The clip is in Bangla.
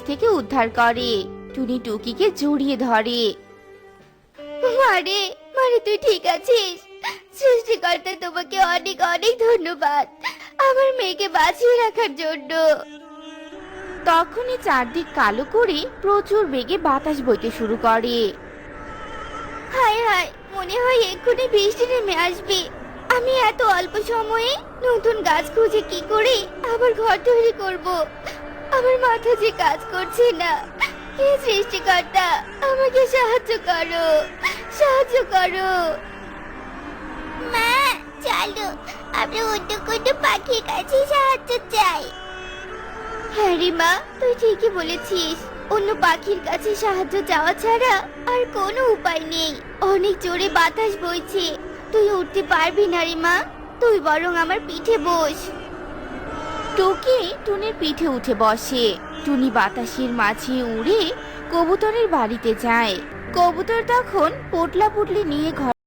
থেকে উদ্ধার করে। টুনি টুকিকে জড়িয়ে ধরে। মারে মারে, তুই ঠিক আছিস? সৃষ্টিকর্তা তোমাকে অনেক অনেক ধন্যবাদ আমার মেয়েকে বাঁচিয়ে রাখার জন্য। তখনই চারদিক কালো করে প্রচুর বেগে বাতাস বইতে শুরু করে। হায় হায়, মনে হয় এক্ষুনি বৃষ্টি নেমে আসবে। আমি এত অল্প সময়ে নতুন গাছ খুঁজে কি করে আবার ঘর তৈরি করব? আমার মাথা যে কাজ করছে না। হে সৃষ্টিকর্তা, আমাকে সাহায্য করো, সাহায্য করো। মা, চলো আমরা অন্য কোনো পাখির কাছে সাহায্য চাই। হ্যাঁ রে মা, তুই ঠিকই বলেছিস। অন্য পাখির কাছে সাহায্য চাওয়া ছাড়া আর কোনো উপায় নেই। অনেক জোরে বাতাস বইছে, তুই উঠতে পারবি না রে মা। তুই বরং আমার পিঠে বস। টুকি টুনির পিঠে উঠে বসে। টুনি বাতাসের মাঝে উড়ে কবুতরের বাড়িতে যায়। কবুতর তখন পোটলা পুটলি নিয়ে ঘর